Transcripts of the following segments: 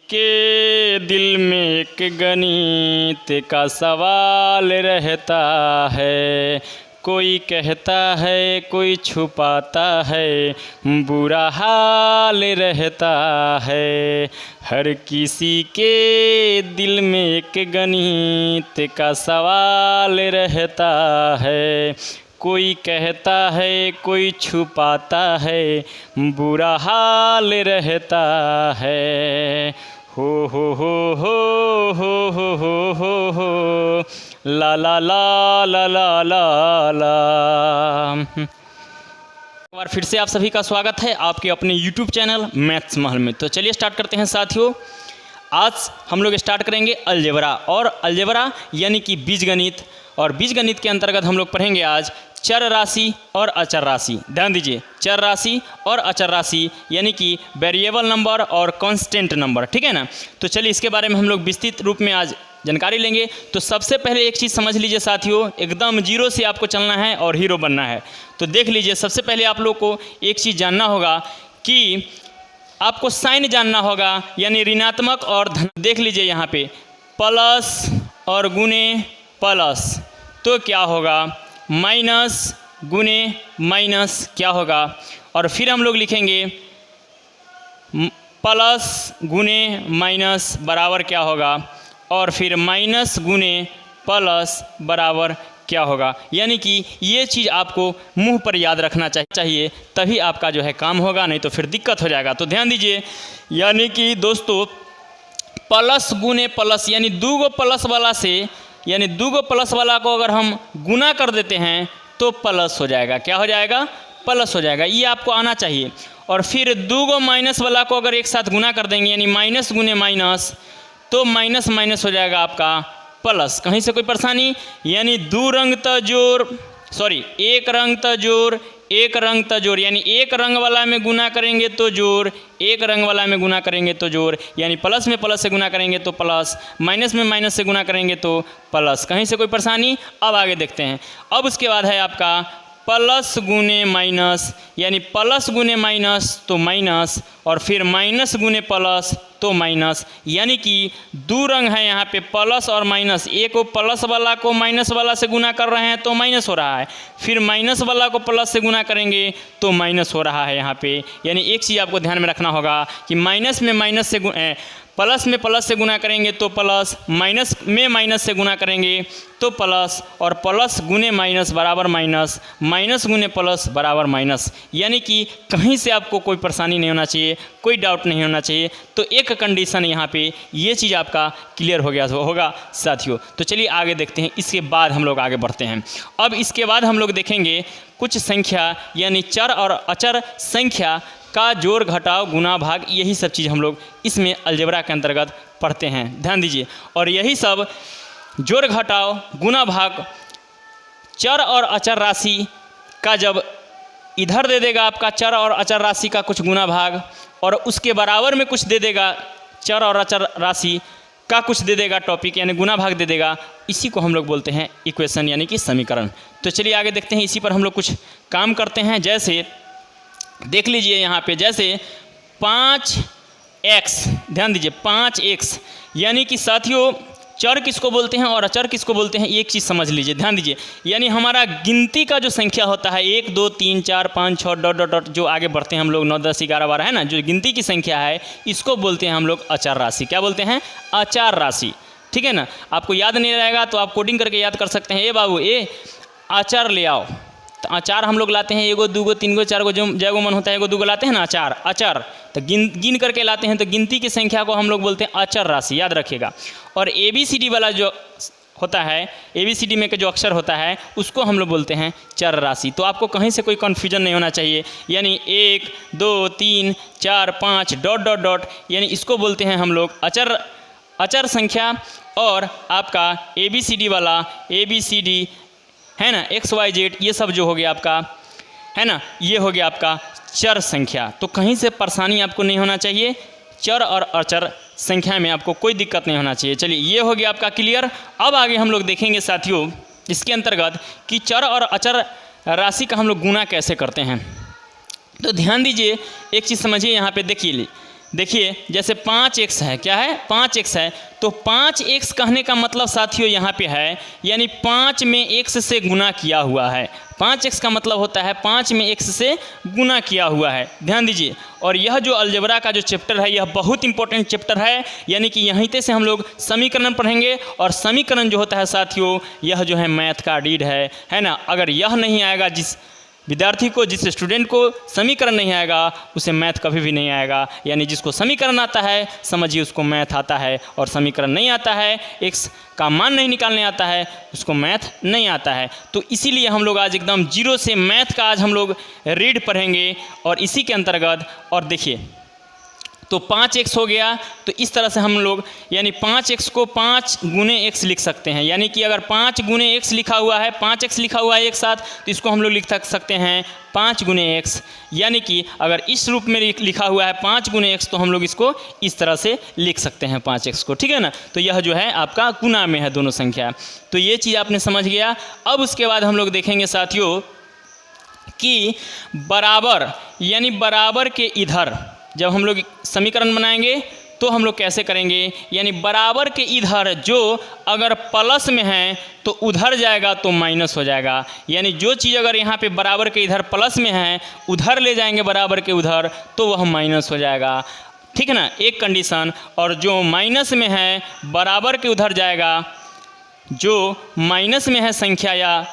के दिल में एक गणित का सवाल रहता है। कोई कहता है, कोई छुपाता है, बुरा हाल रहता है। हर किसी के दिल में एक गणित का सवाल रहता है। कोई कहता है, कोई छुपाता है, बुरा हाल रहता है। हो ला ला ला ला ला ला ला। एक बार फिर से आप सभी का स्वागत है आपके अपने YouTube चैनल मैथ्स महल में। तो चलिए स्टार्ट करते हैं साथियों। आज हम लोग स्टार्ट करेंगे अलजेब्रा, और अलजेब्रा यानी कि बीजगणित, और बीजगणित के अंतर्गत हम लोग पढ़ेंगे आज चर राशि और अचर राशि। ध्यान दीजिए, चर राशि और अचर राशि यानी कि वेरिएबल नंबर और कांस्टेंट नंबर, ठीक है ना। तो चलिए इसके बारे में हम लोग विस्तृत रूप में आज जानकारी लेंगे। तो सबसे पहले एक चीज़ समझ लीजिए साथियों, एकदम जीरो से आपको चलना है और हीरो बनना है। तो देख लीजिए, सबसे पहले आप लोग को एक चीज़ जानना होगा कि आपको साइन जानना होगा, यानी ऋणात्मक और धन। देख लीजिए यहाँ पे प्लस और गुने प्लस तो क्या होगा, माइनस गुने माइनस क्या होगा, और फिर हम लोग लिखेंगे प्लस गुने माइनस बराबर क्या होगा, और फिर माइनस गुने प्लस बराबर क्या होगा। यानी कि ये चीज़ आपको मुंह पर याद रखना चाहिए, तभी आपका जो है काम होगा, नहीं तो फिर दिक्कत हो जाएगा। तो ध्यान दीजिए, यानी कि दोस्तों प्लस गुने प्लस यानी दो गो प्लस वाला से, यानी दो गो प्लस वाला को अगर हम गुना कर देते हैं तो प्लस हो जाएगा। क्या हो जाएगा, प्लस हो जाएगा। ये आपको आना चाहिए। और फिर दो गो माइनस वाला को अगर एक साथ गुना कर देंगे, यानी माइनस गुने माइनस, तो माइनस माइनस हो जाएगा आपका प्लस। कहीं से कोई परेशानी, यानी दो रंग तजोड़, सॉरी एक रंग तजोड़, एक रंग तजोड़, यानी एक रंग वाला में गुना करेंगे तो जोड़, एक रंग वाला में गुना करेंगे तो जोड़, यानी प्लस में प्लस से गुना करेंगे तो प्लस, माइनस में माइनस से गुना करेंगे तो प्लस। कहीं से कोई परेशानी। अब आगे देखते हैं। अब उसके बाद है आपका प्लस गुने माइनस, यानी प्लस गुने माइनस तो माइनस, और फिर माइनस गुने प्लस तो माइनस। यानी कि दो रंग है यहाँ पे प्लस और माइनस, एक को प्लस वाला को माइनस वाला से गुना कर रहे हैं तो माइनस हो रहा है, फिर माइनस वाला को प्लस से गुना करेंगे तो माइनस हो रहा है यहाँ पे। यानी एक चीज़ आपको ध्यान में रखना होगा कि माइनस में माइनस से प्लस में प्लस से गुना करेंगे तो प्लस, माइनस में माइनस से गुना करेंगे तो प्लस, और प्लस गुने माइनस बराबर माइनस, माइनस गुने प्लस बराबर माइनस। यानी कि कहीं से आपको कोई परेशानी नहीं होना चाहिए, कोई डाउट नहीं होना चाहिए। तो एक कंडीशन यहाँ पे ये चीज़ आपका क्लियर हो गया होगा साथियों। तो चलिए आगे देखते हैं, इसके बाद हम लोग आगे बढ़ते हैं। अब इसके बाद हम लोग देखेंगे कुछ संख्या, यानी चर और अचर संख्या का जोड़ घटाव गुना भाग, यही सब चीज़ हम लोग इसमें अलजेब्रा के अंतर्गत पढ़ते हैं। ध्यान दीजिए, और यही सब जोड़ घटाव गुना भाग चर और अचर राशि का जब इधर दे देगा आपका चर और अचर राशि का कुछ गुना भाग, और उसके बराबर में कुछ दे देगा चर और अचर राशि का कुछ दे देगा टॉपिक, यानी गुना भाग दे देगा, इसी को हम लोग बोलते हैं इक्वेशन यानी कि समीकरण। तो चलिए आगे देखते हैं, इसी पर हम लोग कुछ काम करते हैं। जैसे देख लीजिए यहाँ पे, जैसे 5x, ध्यान दीजिए 5x, यानी कि साथियों चर किसको बोलते हैं और अचर किसको बोलते हैं, एक चीज़ समझ लीजिए। ध्यान दीजिए, यानी हमारा गिनती का जो संख्या होता है 1 2 3 4 5 6 डॉट डॉट डॉट, जो आगे बढ़ते हैं हम लोग 9 10 11 12 है ना, जो गिनती की संख्या है इसको बोलते हैं हम लोग अचर राशि। क्या बोलते हैं, अचर राशि, ठीक है ना। आपको याद नहीं रहेगा तो आप कोडिंग करके याद कर सकते हैं। ए बाबू ए अचार ले आओ, तो अचार हम लोग लाते हैं, एगो दूगो तीनगो चारगो, जो जैगो मन होता है एगो दूगो लाते हैं ना अचार, अचार तो गिन करके लाते हैं। तो गिनती की संख्या को हम लोग बोलते हैं अचर राशि, याद रखिएगा। और ABCD वाला जो होता है, ABCD में के जो अक्षर होता है उसको हम लोग बोलते हैं चर राशि। तो आपको कहीं से कोई कन्फ्यूजन नहीं होना चाहिए, यानी 1 2 3 4 5 डॉट डॉट डॉट, यानी इसको बोलते हैं हम लोग अचर संख्या। और आपका ABCD वाला ABCD है ना, XYZ, ये सब जो हो गया आपका है ना, ये हो गया आपका चर संख्या। तो कहीं से परेशानी आपको नहीं होना चाहिए, चर और अचर संख्या में आपको कोई दिक्कत नहीं होना चाहिए। चलिए ये हो गया आपका क्लियर। अब आगे हम लोग देखेंगे साथियों इसके अंतर्गत कि चर और अचर राशि का हम लोग गुना कैसे करते हैं। तो ध्यान दीजिए, एक चीज़ समझिए, यहाँ पे देखिए देखिए जैसे 5x है, क्या है 5x है, तो 5x कहने का मतलब साथियों यहाँ पे है यानी 5 में x से गुना किया हुआ है। 5x का मतलब होता है 5 में x से गुना किया हुआ है, ध्यान दीजिए। और यह जो अलजेब्रा का जो चैप्टर है यह बहुत इंपॉर्टेंट चैप्टर है, यानी कि यहीं से हम लोग समीकरण पढ़ेंगे। और समीकरण जो होता है साथियों यह जो है मैथ का रीड है ना। अगर यह नहीं आएगा, जिस विद्यार्थी को, जिस स्टूडेंट को समीकरण नहीं आएगा उसे मैथ कभी भी नहीं आएगा। यानी जिसको समीकरण आता है समझिए उसको मैथ आता है, और समीकरण नहीं आता है, x का मान नहीं निकालने आता है, उसको मैथ नहीं आता है। तो इसीलिए हम लोग आज एकदम जीरो से मैथ का आज हम लोग रीड पढ़ेंगे। और इसी के अंतर्गत और देखिए तो 5x हो गया, तो इस तरह से हम लोग यानी 5x को 5 गुने x लिख सकते हैं। यानी कि अगर 5 गुने x लिखा हुआ है, 5x लिखा हुआ है एक साथ, तो इसको हम लोग लिख सकते हैं 5 गुने x। यानी कि अगर इस रूप में लिखा हुआ है 5 गुने x, तो हम लोग इसको इस तरह से लिख सकते हैं 5x को, ठीक है ना। तो यह जो है आपका गुना में है दोनों संख्या। तो ये चीज़ आपने समझ गया। अब उसके बाद हम लोग देखेंगे साथियों कि बराबर यानी बराबर के इधर जब हम लोग समीकरण बनाएंगे तो हम लोग कैसे करेंगे, यानी बराबर के इधर जो अगर प्लस में है तो उधर जाएगा तो माइनस हो जाएगा। यानी जो चीज़ अगर यहाँ पे बराबर के इधर प्लस में है उधर ले जाएंगे बराबर के उधर तो वह माइनस हो जाएगा, ठीक है ना, एक कंडीशन। और जो माइनस में है बराबर के उधर जाएगा, जो माइनस में है संख्या या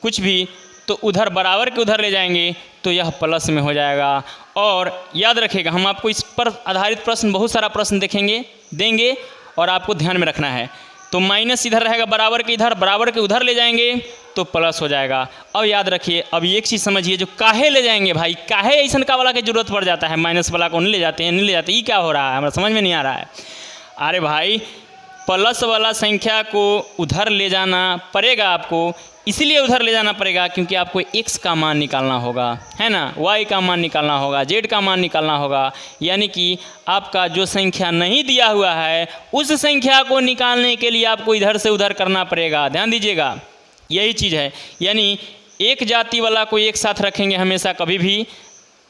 कुछ भी तो उधर बराबर के उधर ले जाएंगे तो यह प्लस में हो जाएगा। और याद रखिएगा हम आपको इस पर आधारित प्रश्न बहुत सारा प्रश्न देंगे और आपको ध्यान में रखना है। तो माइनस इधर रहेगा बराबर के इधर, बराबर के उधर ले जाएंगे तो प्लस हो जाएगा। अब याद रखिए, अब एक चीज़ समझिए, जो काहे ले जाएंगे भाई, काहे ऐसा का वाला की जरूरत पड़ जाता है, माइनस वाला को नहीं ले जाते हैं, नहीं ले जाते, ये क्या हो रहा है, हमारा समझ में नहीं आ रहा है। अरे भाई प्लस वाला संख्या को उधर ले जाना पड़ेगा आपको, इसलिए उधर ले जाना पड़ेगा क्योंकि आपको x का मान निकालना होगा, है ना, y का मान निकालना होगा, z का मान निकालना होगा। यानी कि आपका जो संख्या नहीं दिया हुआ है उस संख्या को निकालने के लिए आपको इधर से उधर करना पड़ेगा, ध्यान दीजिएगा, यही चीज़ है। यानी एक जाति वाला को एक साथ रखेंगे हमेशा, कभी भी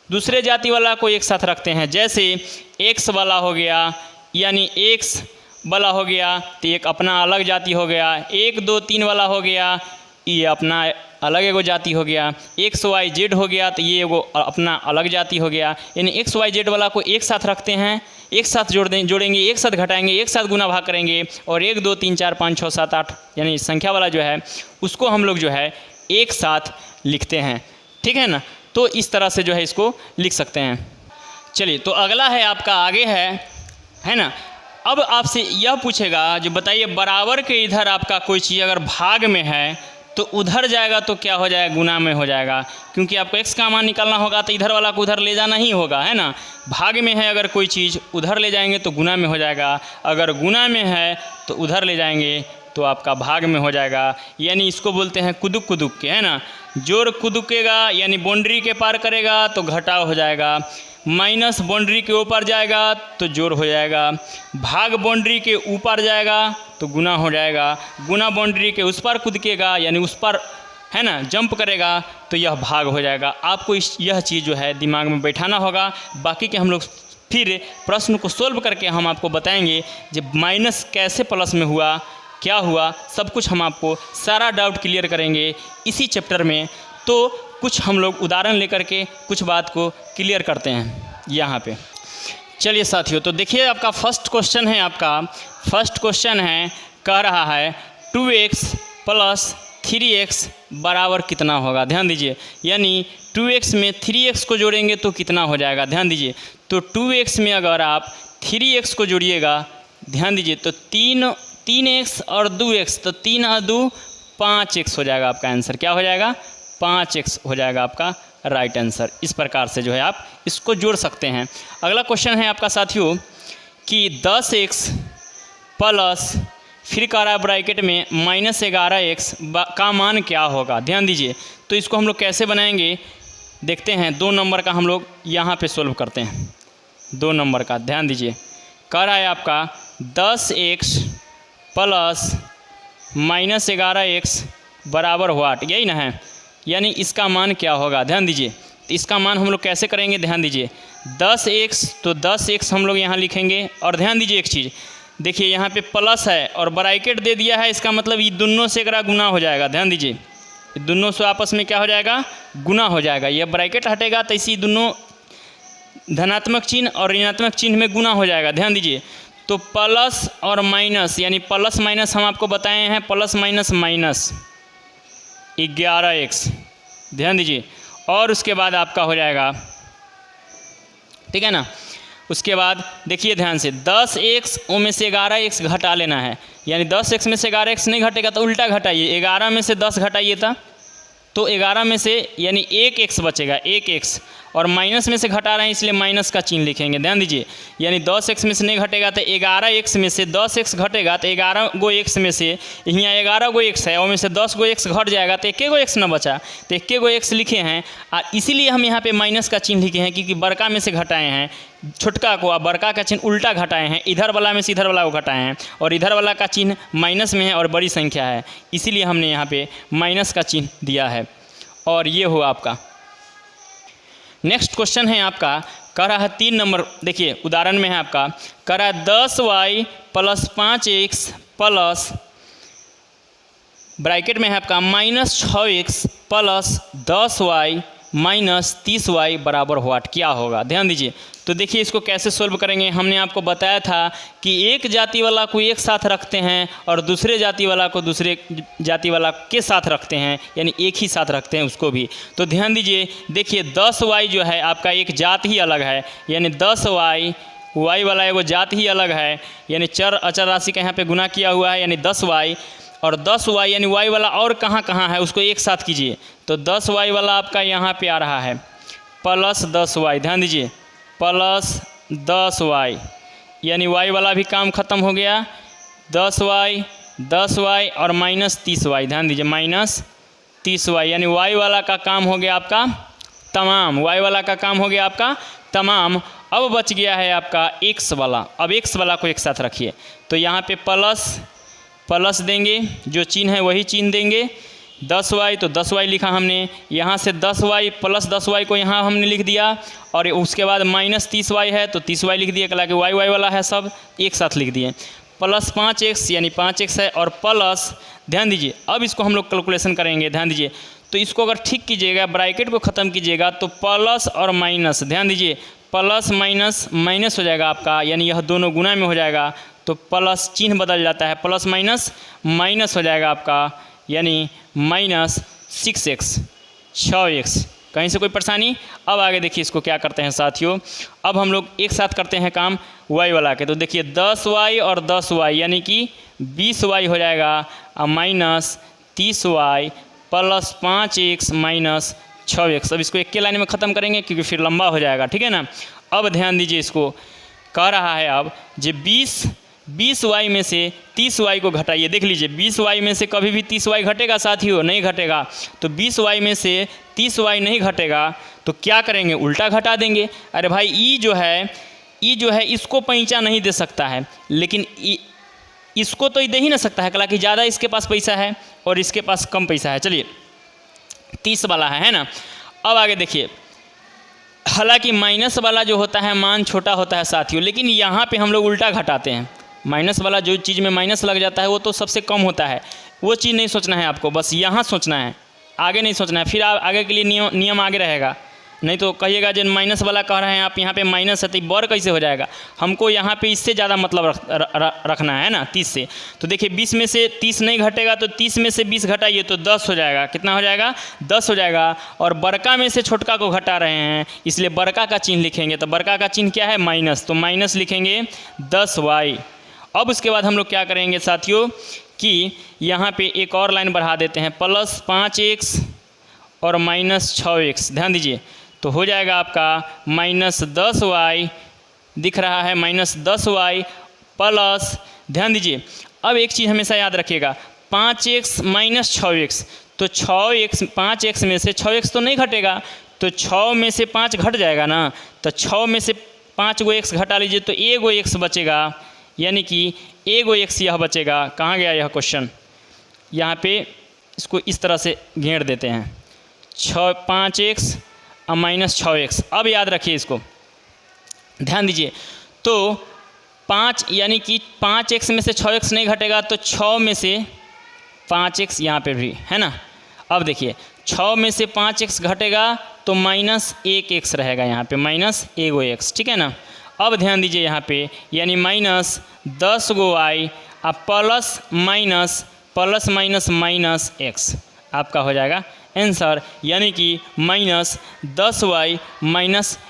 दूसरे जाति वाला को एक साथ रखते हैं। जैसे x वाला हो गया, यानी x वाला हो गया तो एक अपना अलग जाति हो गया, 1 2 3 वाला हो गया ये अपना अलग एगो जाति हो गया, एक्स वाई जेड हो गया तो ये एगो अपना अलग जाति हो गया। यानी एक्स वाई जेड वाला को एक साथ रखते हैं, एक साथ जोड़ेंगे, एक साथ घटाएंगे, एक साथ गुना भाग करेंगे, और 1 2 3 4 5 6 7 8 यानी संख्या वाला जो है उसको हम लोग जो है एक साथ लिखते हैं, ठीक है ना। तो इस तरह से जो है इसको लिख सकते हैं। चलिए तो अगला है आपका आगे है ना। अब आपसे यह पूछेगा, जो बताइए बराबर के इधर आपका कोई चीज़ अगर भाग में है तो उधर जाएगा तो क्या हो जाएगा, गुना में हो जाएगा, क्योंकि आपको x का मान निकालना होगा तो इधर वाला को उधर ले जाना ही होगा, है ना। भाग में है अगर कोई चीज़ उधर ले जाएंगे तो गुना में हो जाएगा, अगर गुना में है तो उधर ले जाएंगे तो आपका भाग में हो जाएगा। यानी इसको बोलते हैं कुदुक कुदुक के, है ना। जोड़ कुदुकेगा यानी बाउंड्री के पार करेगा तो घटाव हो जाएगा, माइनस बाउंड्री के ऊपर जाएगा तो जोड़ हो जाएगा, भाग बाउंड्री के ऊपर जाएगा तो गुना हो जाएगा, गुना बाउंड्री के उस पर कूदकेगा यानी उस पर, है ना, जंप करेगा तो यह भाग हो जाएगा। आपको यह चीज़ जो है दिमाग में बैठाना होगा। बाकी के हम लोग फिर प्रश्न को सोल्व करके हम आपको बताएंगे जब माइनस कैसे प्लस में हुआ, क्या हुआ, सब कुछ हम आपको सारा डाउट क्लियर करेंगे इसी चैप्टर में। तो कुछ हम लोग उदाहरण लेकर के कुछ बात को क्लियर करते हैं यहाँ पे। चलिए साथियों, तो देखिए आपका फर्स्ट क्वेश्चन है, कह रहा है 2x + 3x बराबर कितना होगा। ध्यान दीजिए, यानी 2x में 3x को जोड़ेंगे तो कितना हो जाएगा, ध्यान दीजिए। तो 2x में अगर आप 3x को जोड़िएगा, ध्यान दीजिए, तो 3x और 2x, तो 3 और 2 5x हो जाएगा। आपका आंसर क्या हो जाएगा, 5x हो जाएगा आपका राइट आंसर। इस प्रकार से जो है आप इसको जोड़ सकते हैं। अगला क्वेश्चन है आपका साथियों कि 10x प्लस, फिर कह रहा है ब्रैकेट में -11x का मान क्या होगा। ध्यान दीजिए, तो इसको हम लोग कैसे बनाएंगे देखते हैं। 2 नंबर का हम लोग यहाँ पे सोल्व करते हैं। 2 नंबर का ध्यान दीजिए, कह रहा है आपका 10x प्लस -11x बराबर व्हाट, यही ना है, यानी इसका मान क्या होगा। ध्यान दीजिए, तो इसका मान हम लोग कैसे करेंगे, ध्यान दीजिए। 10x, तो 10x हम लोग यहाँ लिखेंगे। और ध्यान दीजिए एक चीज़, देखिए यहाँ पे प्लस है और ब्रैकेट दे दिया है, इसका मतलब ये दोनों से एकरा गुना हो जाएगा। ध्यान दीजिए, दोनों से आपस में क्या हो जाएगा, गुना हो जाएगा। यह ब्रैकेट हटेगा तो इसी दोनों धनात्मक चिन्ह और ऋणात्मक चिन्ह में गुना हो जाएगा। ध्यान दीजिए, तो प्लस और माइनस, यानी प्लस माइनस हम आपको बताए हैं, प्लस माइनस माइनस 11x। ध्यान दीजिए, और उसके बाद आपका हो जाएगा, ठीक है ना। उसके बाद देखिए ध्यान से, 10x में से 11x घटा लेना है, यानी 10x में से 11x नहीं घटेगा तो उल्टा घटाइए, 11 में से 10 घटाइए था तो 11 में से यानी 1x बचेगा, 1x, और माइनस में से घटा रहे हैं इसलिए माइनस का चिन्ह लिखेंगे। ध्यान दीजिए, यानी 10x में से नहीं घटेगा तो 11x में से 10x घटेगा तो 11 गो x में से, यहाँ 11 गो x है और में से 10 गो x घट जाएगा तो 1 गो x न बचा, तो 1 गो x लिखे हैं। और इसीलिए हम यहाँ पे माइनस का चिन्ह लिखे हैं, क्योंकि बड़का में से घटाए हैं छोटका को, और बड़का का चिन्ह उल्टा घटाए हैं, इधर वाला में से इधर वाला को घटाए हैं, और इधर वाला का चिन्ह माइनस में है और बड़ी संख्या है, इसीलिए हमने यहाँ पे माइनस का चिन्ह दिया है। और ये हो आपका नेक्स्ट क्वेश्चन है आपका, कह रहा है 3 नंबर, देखिए उदाहरण में है आपका, कह रहा है 10y plus 5x plus bracket में है आपका minus 6x plus 10y minus 30y बराबर व्हाट, क्या होगा। ध्यान दीजिए, तो देखिए इसको कैसे सोल्व करेंगे। हमने आपको बताया था कि एक जाति वाला को एक साथ रखते हैं और दूसरे जाति वाला को दूसरे जाति वाला के साथ रखते हैं, यानी एक ही साथ रखते हैं उसको भी। तो ध्यान दीजिए, देखिए 10y जो है आपका एक जात ही अलग है, यानी 10y, y वाला एगो जात ही अलग है, यानी चर अचर राशि का यहाँ पे गुना किया हुआ है, यानी 10y, और 10y यानी y वाला और कहाँ कहाँ है उसको एक साथ कीजिए, तो 10y वाला आपका यहाँ पे आ रहा है प्लस 10y। ध्यान दीजिए, प्लस 10y, यानी y वाला भी काम खत्म हो गया, 10y और माइनस 30y। ध्यान दीजिए, माइनस 30y, यानी y वाला का काम हो गया आपका तमाम, y वाला का काम हो गया आपका तमाम। अब बच गया है आपका x वाला, अब x वाला को एक साथ रखिए, तो यहाँ पे प्लस देंगे, जो चिन्ह है वही चिन्ह देंगे, 10y तो 10y लिखा हमने, यहाँ से 10y प्लस 10y को यहाँ हमने लिख दिया, और उसके बाद माइनस 30y है तो 30y लिख दिए, कला कि y वाला है सब एक साथ लिख दिए, प्लस 5x यानी 5x है, और प्लस, ध्यान दीजिए अब इसको हम लोग कैलकुलेशन करेंगे। ध्यान दीजिए, तो इसको अगर ठीक कीजिएगा, ब्रैकेट को ख़त्म कीजिएगा, तो प्लस और माइनस, ध्यान दीजिए प्लस माइनस माइनस हो जाएगा आपका, यानी यह दोनों गुना में हो जाएगा, तो प्लस चिन्ह बदल जाता है, प्लस माइनस माइनस हो जाएगा आपका, यानी माइनस 6x 6x। कहीं से कोई परेशानी। अब आगे देखिए इसको क्या करते हैं साथियों, अब हम लोग एक साथ करते हैं काम y वाला के, तो देखिए 10y और 10y यानी कि 20y हो जाएगा, और minus 30y plus 5x minus 6x। अब इसको एक के लाइन में ख़त्म करेंगे क्योंकि फिर लंबा हो जाएगा, ठीक है ना। अब ध्यान दीजिए, इसको कह रहा है अब जो 20y में से 30y को घटाइए। देख लीजिए 20y में से कभी भी 30y घटेगा साथियों, नहीं घटेगा, तो 20y में से 30y नहीं घटेगा तो क्या करेंगे, उल्टा घटा देंगे। अरे भाई ई जो है इसको पैंचा नहीं दे सकता है, लेकिन इसको तो दे ही ना सकता है, कला कि ज़्यादा इसके पास पैसा है और इसके पास कम पैसा है। चलिए 30 वाला है ना। अब आगे देखिए, हालांकि माइनस वाला जो होता है मान छोटा होता है साथियों, लेकिन यहाँ पे हम लोग उल्टा घटाते हैं। माइनस वाला जो चीज़ में माइनस लग जाता है वो तो सबसे कम होता है, वो चीज़ नहीं सोचना है आपको, बस यहाँ सोचना है, आगे नहीं सोचना है। फिर आगे के लिए नियम आगे रहेगा, नहीं तो कहिएगा जो माइनस वाला कह रहे हैं आप, यहाँ पे माइनस है तो बर कैसे हो जाएगा। हमको यहाँ पे इससे ज़्यादा मतलब रखना है ना 30 से। तो देखिए 20 में से 30 नहीं घटेगा तो 30 में से 20 घटाइए तो 10 हो जाएगा। कितना हो जाएगा, 10 हो जाएगा। और बड़का में से छोटका को घटा रहे हैं इसलिए बड़का का चिन्ह लिखेंगे, तो बड़का का चिन्ह क्या है, माइनस, तो माइनस लिखेंगे 10y। अब उसके बाद हम लोग क्या करेंगे साथियों कि यहाँ पे एक और लाइन बढ़ा देते हैं, प्लस 5x और माइनस 6x। ध्यान दीजिए, तो हो जाएगा आपका माइनस 10y, दिख रहा है माइनस 10y प्लस, ध्यान दीजिए अब एक चीज़ हमेशा याद रखिएगा, 5x माइनस 6x, तो 5x में से 6x तो नहीं घटेगा, तो 6 में से 5 घट जाएगा ना, तो 6 में से 5 गो x घटा लीजिए तो एगो x बचेगा, यानी कि एगो x यह बचेगा। कहाँ गया यह क्वेश्चन, यहाँ पे इसको इस तरह से घेर देते हैं, 5x और माइनस 6x। अब याद रखिए इसको, ध्यान दीजिए, तो 5 यानी कि 5x में से 6x नहीं घटेगा तो 6 में से 5x यहाँ पे भी है ना। अब देखिए 6 में से 5x घटेगा तो -1x रहेगा, यहाँ पे -1x, ठीक है ना। अब ध्यान दीजिए यहाँ पे, यानी -10 गो y अब प्लस माइनस x आपका हो जाएगा आंसर, यानी कि -10y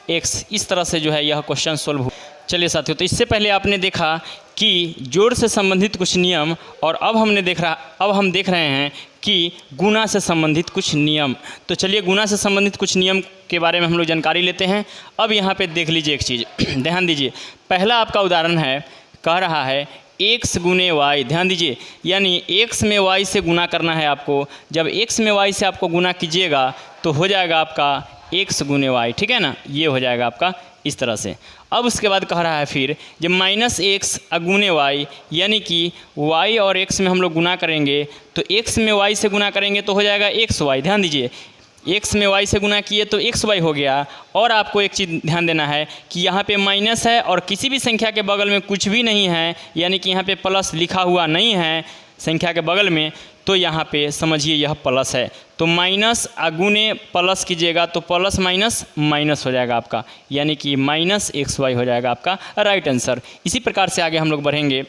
-x। इस तरह से जो है यह क्वेश्चन सोल्व हो। चलिए साथियों, तो इससे पहले आपने देखा कि जोड़ से संबंधित कुछ नियम, और अब हम देख रहे हैं कि गुणा से संबंधित कुछ नियम। तो चलिए गुणा से संबंधित कुछ नियम के बारे में हम लोग जानकारी लेते हैं। अब यहाँ पे देख लीजिए एक चीज़, ध्यान दीजिए। पहला आपका उदाहरण है, कह रहा है x गुने y। ध्यान दीजिए, यानी x में y से गुना करना है आपको। जब x में y से आपको गुना कीजिएगा तो हो जाएगा आपका x गुने y, ठीक है ना। ये हो जाएगा आपका इस तरह से। अब उसके बाद कह रहा है फिर जब -x गुने y, यानी कि y और x में हम लोग गुना करेंगे तो x में y से गुना करेंगे तो हो जाएगा xy। ध्यान दीजिए, x में y से गुना किए तो xy हो गया। और आपको एक चीज़ ध्यान देना है कि यहाँ पे माइनस है और किसी भी संख्या के बगल में कुछ भी नहीं है, यानी कि यहाँ पे प्लस लिखा हुआ नहीं है संख्या के बगल में, तो यहाँ पे समझिए यह प्लस है। तो माइनस गुने प्लस कीजिएगा तो प्लस माइनस हो जाएगा आपका, यानी कि -xy हो जाएगा आपका राइट आंसर। इसी प्रकार से आगे हम लोग बढ़ेंगे।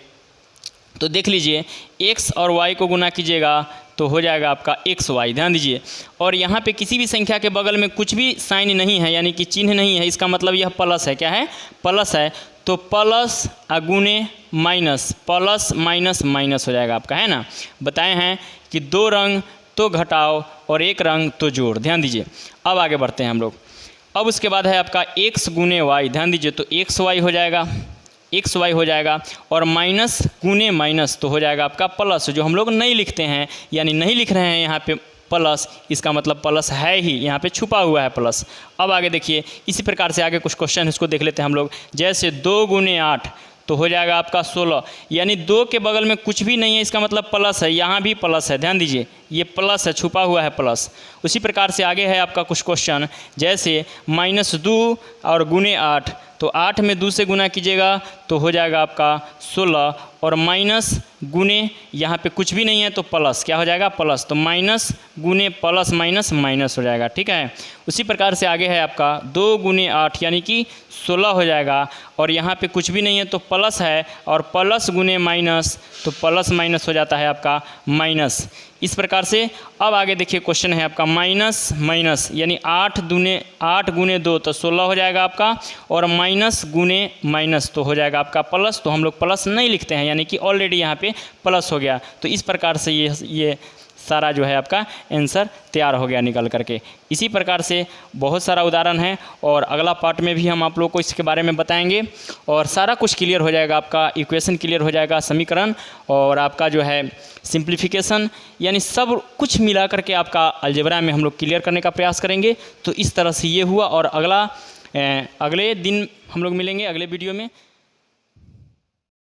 तो देख लीजिए, x और y को गुना कीजिएगा तो हो जाएगा आपका xy। ध्यान दीजिए, और यहाँ पे किसी भी संख्या के बगल में कुछ भी साइन नहीं है, यानी कि चिन्ह नहीं है, इसका मतलब यह प्लस है। क्या है? प्लस है। तो प्लस गुने माइनस, प्लस माइनस हो जाएगा आपका, है ना। बताए हैं कि 2 रंग तो घटाओ और 1 रंग तो जोड़। ध्यान दीजिए, अब आगे बढ़ते हैं हम लोग। अब उसके बाद है आपका x गुने y। ध्यान दीजिए, तो xy हो जाएगा, xy हो जाएगा, और माइनस गुने माइनस तो हो जाएगा आपका प्लस, जो हम लोग नहीं लिखते हैं, यानी नहीं लिख रहे हैं यहाँ पे प्लस, इसका मतलब प्लस है ही, यहाँ पे छुपा हुआ है प्लस। अब आगे देखिए, इसी प्रकार से आगे कुछ क्वेश्चन इसको देख लेते हैं हम लोग। जैसे 2 गुने 8 तो हो जाएगा आपका 16, यानी 2 के बगल में कुछ भी नहीं है, इसका मतलब प्लस है, यहाँ भी प्लस है। ध्यान दीजिए, ये प्लस है, छुपा हुआ है प्लस। उसी प्रकार से आगे है आपका कुछ क्वेश्चन, जैसे -2 और गुने 8, तो 8 में 2 से गुना कीजिएगा तो हो जाएगा आपका 16, और माइनस गुने यहाँ पे कुछ भी नहीं है तो प्लस, क्या हो जाएगा? प्लस। तो माइनस गुने प्लस माइनस हो जाएगा, ठीक है। उसी प्रकार से आगे है आपका 2 गुने 8, यानी कि 16 हो जाएगा, और यहाँ पे कुछ भी नहीं है तो प्लस है, और प्लस गुने माइनस तो प्लस माइनस हो जाता है आपका माइनस। इस प्रकार से अब आगे देखिए क्वेश्चन है आपका माइनस, यानी 8 गुने 2 तो 16 हो जाएगा आपका, और माइनस गुने माइनस तो हो जाएगा आपका प्लस। तो हम लोग प्लस नहीं लिखते हैं, यानी कि ऑलरेडी यहाँ पे प्लस हो गया। तो इस प्रकार से ये सारा जो है आपका आंसर तैयार हो गया निकल करके। इसी प्रकार से बहुत सारा उदाहरण है, और अगला पार्ट में भी हम आप लोग को इसके बारे में बताएंगे, और सारा कुछ क्लियर हो जाएगा आपका, इक्वेशन क्लियर हो जाएगा, समीकरण, और आपका जो है सिंप्लीफिकेशन, यानी सब कुछ मिला करके आपका अलजेब्रा में हम लोग क्लियर करने का प्रयास करेंगे। तो इस तरह से ये हुआ, और अगले दिन हम लोग मिलेंगे अगले वीडियो में।